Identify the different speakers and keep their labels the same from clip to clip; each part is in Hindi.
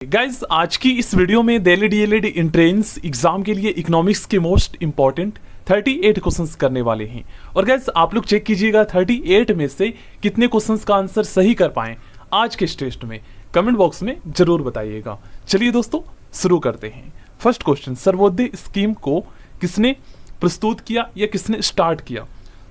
Speaker 1: गाइज आज की इस वीडियो में दिल्ली डीएलएड एंट्रेंस एग्जाम के लिए इकोनॉमिक्स के मोस्ट इंपॉर्टेंट 38 क्वेश्चंस करने वाले हैं। और गाइज आप लोग चेक कीजिएगा 38 में से कितने क्वेश्चंस का आंसर सही कर पाएं आज के इस टेस्ट में, कमेंट बॉक्स में जरूर बताइएगा। चलिए दोस्तों शुरू करते हैं। फर्स्ट क्वेश्चन, सर्वोदय स्कीम को किसने प्रस्तुत किया या किसने स्टार्ट किया?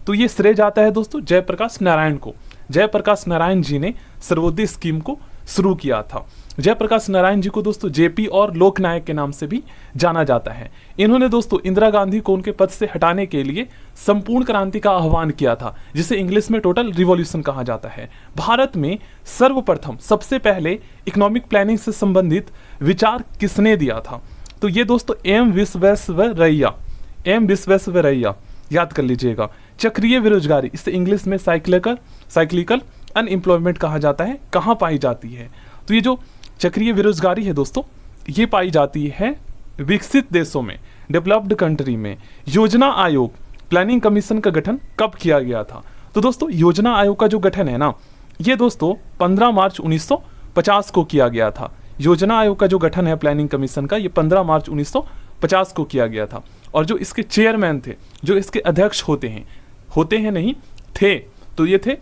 Speaker 1: तो ये श्रेय जाता है दोस्तों जयप्रकाश नारायण को। जयप्रकाश नारायण जी ने सर्वोदय स्कीम को शुरू किया था। जयप्रकाश नारायण जी को दोस्तों जेपी और लोकनायक के नाम से भी जाना जाता है। इन्होंने दोस्तों इंदिरा गांधी को उनके पद से हटाने के लिए संपूर्ण क्रांति का आह्वान किया था, जिसे इंग्लिश में टोटल रिवॉल्यूशन कहा जाता है। भारत में सर्वप्रथम सबसे पहले इकोनॉमिक प्लानिंग से संबंधित विचार किसने दिया था? तो ये दोस्तों एम विश्वेश्वरैया, एम विश्वेश्वरैया याद कर लीजिएगा। चक्रीय बेरोजगारी, इसे इंग्लिश में साइक्लिकल अनएम्प्लॉयमेंट कहा जाता है, कहाँ पाई जाती है? तो ये जो चक्रीय बेरोजगारी है दोस्तों, ये पाई जाती है विकसित देशों में, डेवलप्ड कंट्री में। योजना आयोग प्लानिंग कमीशन का गठन कब किया गया था? तो दोस्तों योजना आयोग का जो गठन है ना, ये दोस्तों 15 मार्च 1950 को किया गया था। योजना आयोग का जो गठन है प्लानिंग कमीशन का, ये 15 मार्च 1950 को किया गया था। और जो इसके चेयरमैन थे, जो इसके अध्यक्ष होते हैं नहीं थे, तो ये थे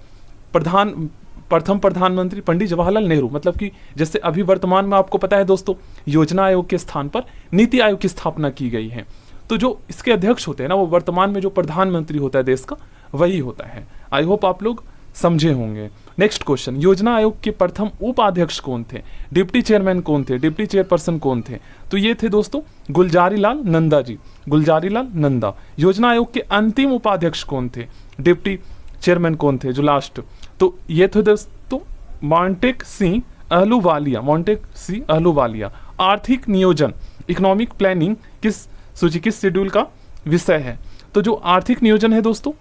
Speaker 1: प्रथम प्रधानमंत्री पंडित जवाहरलाल नेहरू। मतलब कि जैसे अभी वर्तमान में आपको पता है दोस्तों, योजना आयोग के स्थान पर नीति आयोग की स्थापना की गई है। तो जो इसके अध्यक्ष होते हैं ना, वो वर्तमान में जो प्रधानमंत्री होता है देश का, वही होता है। आई होप आप लोग समझे होंगे। नेक्स्ट क्वेश्चन, योजना आयोग के प्रथम उपाध्यक्ष कौन थे? डिप्टी चेयरमैन कौन थे? डिप्टी चेयरपर्सन कौन थे? तो ये थे दोस्तों गुलजारी लाल नंदा जी, गुलजारी लाल नंदा। योजना आयोग के अंतिम उपाध्यक्ष कौन थे? डिप्टी चेयरमैन कौन थे जो लास्ट? तो ये थे दोस्तों मॉन्टेक सिंह अहलूवालिया, मॉन्टेक सिंह अहलूवालिया। आर्थिक नियोजन इकोनॉमिक प्लानिंग किस शेड्यूल का विषय है? तो जो आर्थिक नियोजन है दोस्तों,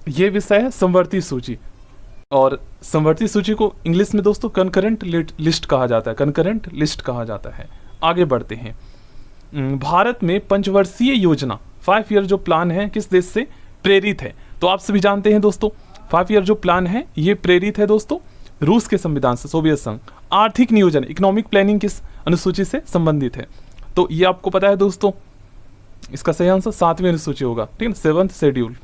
Speaker 1: ये विषय है समवर्ती सूची। और समवर्ती सूची को इंग्लिश में दोस्तों कंकरेंट लिस्ट कहा जाता है, कंकरेंट लिस्ट कहा जाता है। आगे बढ़ते हैं। भारत में पंचवर्षीय योजना 5 ईयर जो प्लान है किस देश से प्रेरित है? तो आप सभी जानते हैं दोस्तों 5 ईयर जो प्लान है ये प्रेरित है दोस्तों रूस के संविधान से, सोवियत संघ। आर्थिक नियोजन इकोनॉमिक प्लानिंग किस अनुसूची से संबंधित है? तो ये आपको पता है दोस्तों, इसका सही आंसर 7वीं अनुसूची होगा, ठीक है, 7th शेड्यूल।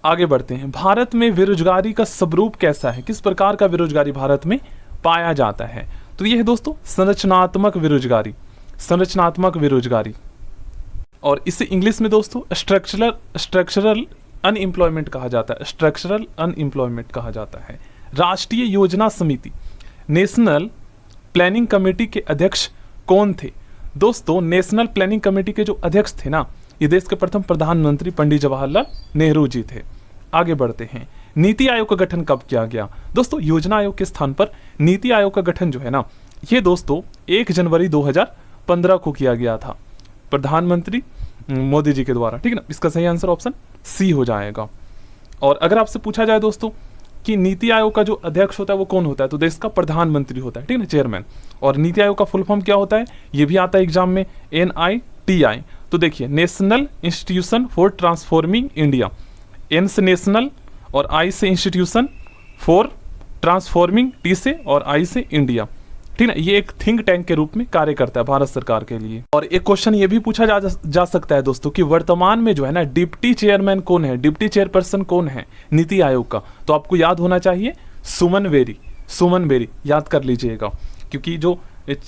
Speaker 1: आगे बढ़ते हैं। भारत में बेरोजगारी का स्वरूप कैसा है? किस प्रकार का बेरोजगारी भारत में पाया जाता है? तो ये है दोस्तों संरचनात्मक बेरोजगारी, संरचनात्मक बेरोजगारी। और इसे इंग्लिश में दोस्तों स्ट्रक्चरल अनएम्प्लॉयमेंट कहा जाता है, स्ट्रक्चरल अनएम्प्लॉयमेंट कहा जाता है। राष्ट्रीय योजना समिति नेशनल प्लानिंग कमेटी के अध्यक्ष कौन थे? दोस्तों नेशनल प्लानिंग कमेटी के जो अध्यक्ष थे ना, ये देश के प्रथम प्रधानमंत्री पंडित जवाहरलाल नेहरू जी थे। आगे बढ़ते हैं। नीति आयोग का गठन कब किया गया? दोस्तों योजना आयोग के स्थान पर नीति आयोग का गठन जो है ना, ये दोस्तों 1 जनवरी 2015 को किया गया था प्रधानमंत्री मोदी जी के द्वारा, ठीक है ना। इसका सही आंसर ऑप्शन सी हो जाएगा। और अगर आपसे पूछा जाए दोस्तों कि नीति आयोग का जो अध्यक्ष होता है वो कौन होता है, तो देश का प्रधानमंत्री होता है, ठीक है ना, चेयरमैन। और नीति आयोग का फुल फॉर्म क्या होता है, ये भी आता है एग्जाम में, NITI। तो देखिए national institution for transforming India, N से नेशनल और I से इंस्टीट्यूशन, फॉर ट्रांसफॉर्मिंग T से और I से इंडिया, ठीक है। ये एक थिंक टैंक के रूप में कार्य करता है भारत सरकार के लिए। और एक क्वेश्चन ये भी पूछा जा सकता है दोस्तों कि वर्तमान में जो है ना डिप्टी चेयरमैन कौन है, डिप्टी चेयरपर्सन कौन है नीति आयोग का? तो आपको याद होना चाहिए सुमन बेरी, सुमन बेरी याद कर लीजिएगा। क्योंकि जो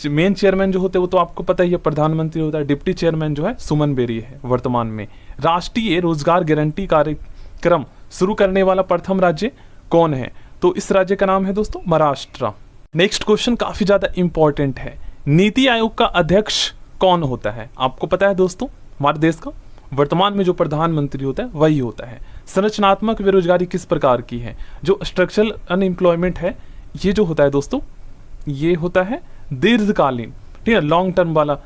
Speaker 1: मेन चेयरमैन जो होते हैं वो तो आपको पता ही है प्रधानमंत्री होता है, डिप्टी चेयरमैन जो है सुमन बेरी है वर्तमान में। राष्ट्रीय रोजगार गारंटी कार्यक्रम शुरू करने वाला प्रथम राज्य कौन है? तो इस राज्य का नाम है दोस्तों महाराष्ट्र। नेक्स्ट क्वेश्चन काफी ज्यादा इंपॉर्टेंट है। नीति आयोग का अध्यक्ष कौन होता है? आपको पता है दोस्तों हमारे देश का वर्तमान में जो प्रधानमंत्री होता है वही होता है। संरचनात्मक बेरोजगारी किस प्रकार की है? जो स्ट्रक्चरल अनएम्प्लॉयमेंट है, ये जो होता है दोस्तों, ये होता है दीर्घकालीन, ठीक है, लॉन्ग टर्म वाला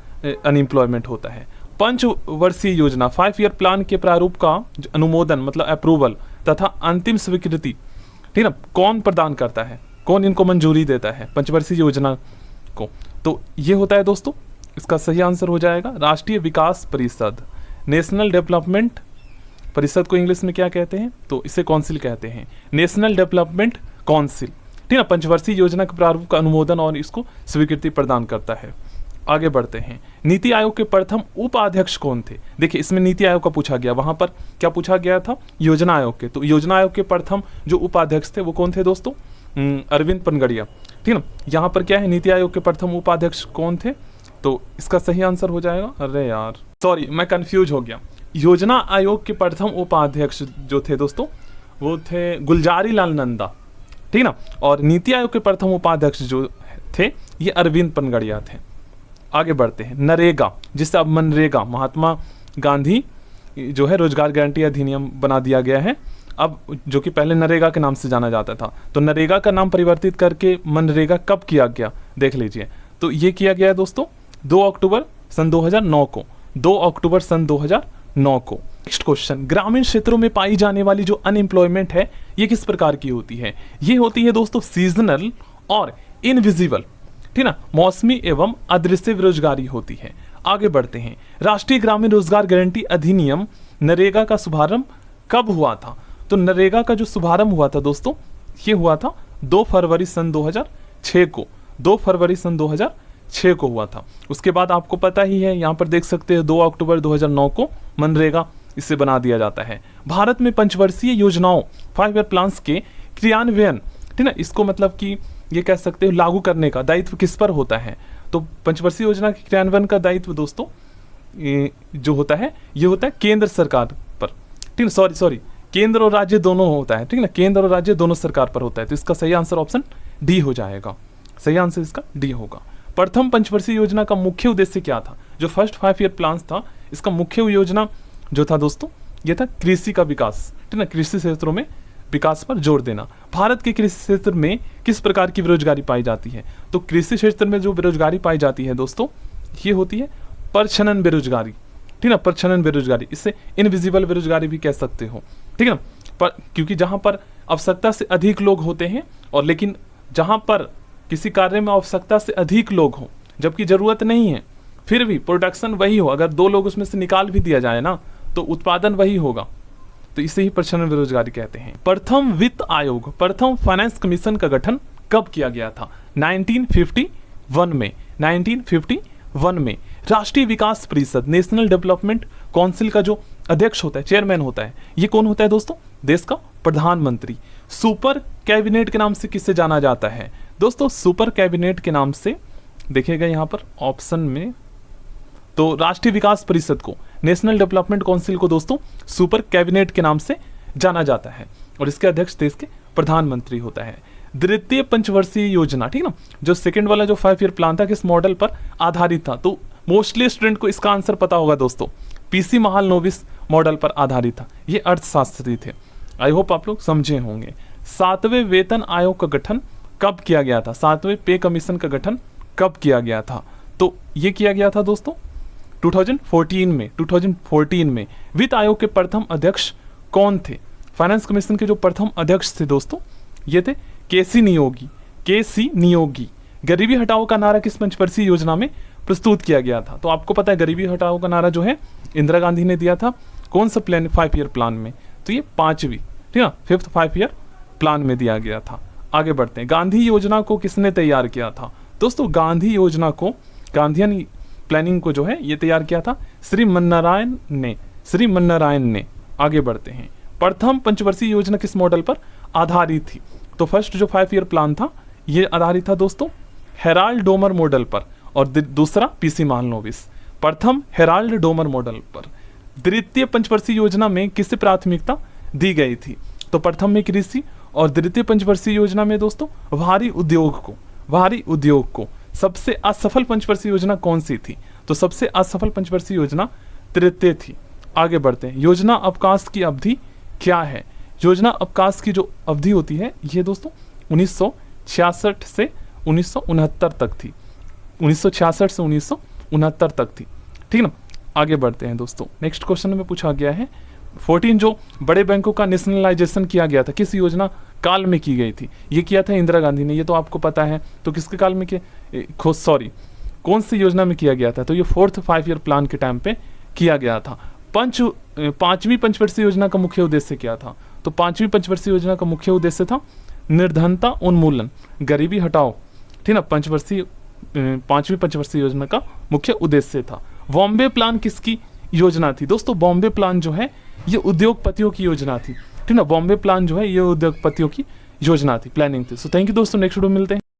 Speaker 1: अनएम्प्लॉयमेंट होता है। पंचवर्षीय योजना 5 ईयर प्लान के प्रारूप का अनुमोदन मतलब अप्रूवल तथा अंतिम स्वीकृति, ठीक है, कौन प्रदान करता है, कौन इनको मंजूरी देता है पंचवर्षीय योजना को? तो ये होता है दोस्तों, इसका सही आंसर हो जाएगा राष्ट्रीय विकास परिषद, नेशनल डेवलपमेंट परिषद को इंग्लिश में क्या कहते हैं? तो इसे काउंसिल कहते हैं, नेशनल डेवलपमेंट काउंसिल, ठीक है। पंचवर्षीय योजना के प्रारूप का अनुमोदन और इसको स्वीकृति प्रदान करता है। आगे बढ़ते हैं। नीति आयोग के प्रथम उपाध्यक्ष कौन थे? देखिए इसमें नीति आयोग का पूछा गया, वहां पर क्या पूछा गया था? योजना आयोग के। तो योजना आयोग के प्रथम जो उपाध्यक्ष थे वो कौन थे दोस्तों? अरविंद पनगड़िया। ठीक ना, यहाँ पर क्या है, नीति आयोग के प्रथम उपाध्यक्ष कौन थे? तो इसका सही आंसर हो जाएगा, अरे यार सॉरी मैं कंफ्यूज हो गया। योजना आयोग के प्रथम उपाध्यक्ष जो थे दोस्तों वो थे गुलजारी लाल नंदा, ठीक ना। और नीति आयोग के प्रथम उपाध्यक्ष जो थे ये अरविंद पनगड़िया थे। आगे बढ़ते हैं। नरेगा, जिससे अब मनरेगा, महात्मा गांधी जो है रोजगार गारंटी अधिनियम बना दिया गया है अब, जो कि पहले नरेगा के नाम से जाना जाता था। तो नरेगा का नाम परिवर्तित करके मनरेगा कब किया गया देख लीजिए। तो ये किया गया है दोस्तों 2 अक्टूबर सन 2009 को, 2 अक्टूबर सन 2009 को। नेक्स्ट क्वेश्चन, ग्रामीण क्षेत्रों में पाई जाने वाली जो अनएम्प्लॉयमेंट है ये किस प्रकार की होती है? ये होती है दोस्तों सीजनल और इनविजिबल, ठीक ना, मौसमी एवं अदृश्य बेरोजगारी होती है। आगे बढ़ते हैं। राष्ट्रीय ग्रामीण रोजगार गारंटी अधिनियम नरेगा का शुभारंभ कब हुआ था? तो नरेगा का जो शुभारंभ हुआ था दोस्तों ये हुआ था 2 फरवरी सन 2006 को, 2 फरवरी सन 2006 को हुआ था। उसके बाद आपको पता ही है, यहाँ पर देख सकते हैं 2 अक्टूबर 2009 को मनरेगा इसे बना दिया जाता है। भारत में पंचवर्षीय योजनाओं 5 ईयर प्लान्स के क्रियान्वयन, ठीक ना, इसको मतलब कि ये कह सकते हो लागू करने का दायित्व किस पर होता है? तो पंचवर्षीय योजना के क्रियान्वयन का दायित्व दोस्तों जो होता है ये होता है केंद्र सरकार पर, ठीक है, सॉरी केंद्र और राज्य दोनों होता है, ठीक है ना, केंद्र और राज्य दोनों सरकार पर होता है। तो इसका सही आंसर ऑप्शन डी हो जाएगा, सही आंसर इसका डी होगा। प्रथम पंचवर्षीय योजना का मुख्य उद्देश्य क्या था? जो फर्स्ट 5 ईयर प्लान था इसका मुख्य योजना जो था दोस्तों ये था कृषि का विकास, ठीक ना, कृषि क्षेत्रों में विकास पर जोर देना। भारत के कृषि क्षेत्र में किस प्रकार की बेरोजगारी पाई जाती है? तो कृषि क्षेत्र में जो बेरोजगारी पाई जाती है दोस्तों ये होती है परछनन बेरोजगारी, ठीक ना, परछनन बेरोजगारी, इससे इनविजिबल बेरोजगारी भी कह सकते हो, ठीक है ना। पर क्योंकि जहां पर आवश्यकता से अधिक लोग होते हैं और लेकिन जहां पर किसी कार्य में आवश्यकता से अधिक लोग हों जबकि जरूरत नहीं है फिर भी प्रोडक्शन वही हो, अगर 2 लोग उसमें से निकाल भी दिया जाए ना तो उत्पादन वही होगा, तो इसे ही परछनन बेरोजगारी कहते हैं। प्रथम वित्त आयोग, प्रथम फाइनेंस कमीशन का गठन कब किया गया था? 1951 में, 1951 में। राष्ट्रीय विकास परिषद, नेशनल डेवलपमेंट काउंसिल का जो अध्यक्ष होता है, चेयरमैन होता है, ये कौन होता है दोस्तों? देश का प्रधानमंत्री। सुपर कैबिनेट के नाम से किसे जाना जाता है? दोस्तों सुपर कैबिनेट के नाम से देखिएगा यहाँ पर ऑप्शन में, तो राष्ट्रीय विकास परिषद को, नेशनल डेवलपमेंट काउंसिल को दोस्तों सुपर कैबिनेट के नाम से जाना जाता है और इसके अध्यक्ष देश के प्रधानमंत्री होता है। द्वितीय पंचवर्षीय योजना, ठीक ना, जो सेकंड वाला जो 5 ईयर प्लान था किस मॉडल पर आधारित था? तो मोस्टली स्टूडेंट को इसका आंसर पता होगा दोस्तों, पीसी महालनोबिस मॉडल पर आधारित था। ये अर्थशास्त्री थे, आई होप आप लोग समझे होंगे। 7वें वेतन आयोग का गठन कब किया गया था? 7वें पे कमीशन का गठन कब किया गया था? तो ये किया गया था दोस्तों 2014 में, 2014 में। वित्त आयोग के प्रथम अध्यक्ष कौन थे? फाइनेंस कमीशन के जो प्रथम अध्यक्ष थे दोस्तों ये थे केसी नियोगी। गरीबी हटाओ का नारा किस पंचवर्षीय योजना में प्रस्तुत किया गया था? तो आपको पता है गरीबी हटाओ का नारा जो है इंदिरा गांधी ने दिया था, कौन सा प्लान? 5 ईयर प्लान में, तो ये 5वीं, ठीक है, 5th 5 ईयर प्लान में दिया गया था। आगे बढ़ते हैं। गांधी योजना को किसने तैयार किया था? दोस्तों गांधी योजना को, गांधीयन प्लानिंग को जो है ये तैयार किया था श्रीमन नारायण ने। आगे बढ़ते हैं। प्रथम पंचवर्षीय योजना किस मॉडल पर आधारित थी? तो फर्स्ट जो 5 ईयर प्लान था ये आधारित था दोस्तों हेराल्ड डोमर मॉडल पर और दूसरा पीसी महालनोबिस। प्रथम हेराल्ड डोमर मॉडल पर। द्वितीय पंचवर्षीय योजना में किसे प्राथमिकता दी गई थी? तो प्रथम में कृषि और द्वितीय पंचवर्षीय योजना में दोस्तों भारी उद्योग को। सबसे असफल पंचवर्षीय योजना कौन सी थी? तो सबसे असफल पंचवर्षीय योजना तृतीय थी। आगे बढ़ते हैं। योजना अवकाश की अवधि क्या है? योजना अवकाश की जो अवधि होती है ये दोस्तों 1966 से 1969 तक थी, 1966 से 1969 तक थी, ठीक ना। आगे बढ़ते हैं दोस्तों। नेक्स्ट क्वेश्चन में पूछा गया है 14 जो बड़े बैंकों का नेशनलाइजेशन किया गया था किस योजना काल में की गई थी? ये किया था इंदिरा गांधी ने, ये तो आपको पता है। तो किसके काल में कौन सी योजना में किया गया था? तो ये 4th 5 ईयर प्लान के टाइम पे किया गया था। 5वीं पंचवर्षीय योजना का मुख्य उद्देश्य क्या था? तो 5वीं पंचवर्षीय योजना का मुख्य उद्देश्य था निर्धनता उन्मूलन, गरीबी हटाओ, ठीक ना। पांचवी पंचवर्षीय योजना का मुख्य उद्देश्य था। बॉम्बे प्लान किसकी योजना थी दोस्तों? बॉम्बे प्लान जो है ये उद्योगपतियों की योजना थी, ठीक ना। बॉम्बे प्लान जो है ये उद्योगपतियों की योजना थी, प्लानिंग थी। सो थैंक यू दोस्तों, नेक्स्ट वीडियो मिलते हैं।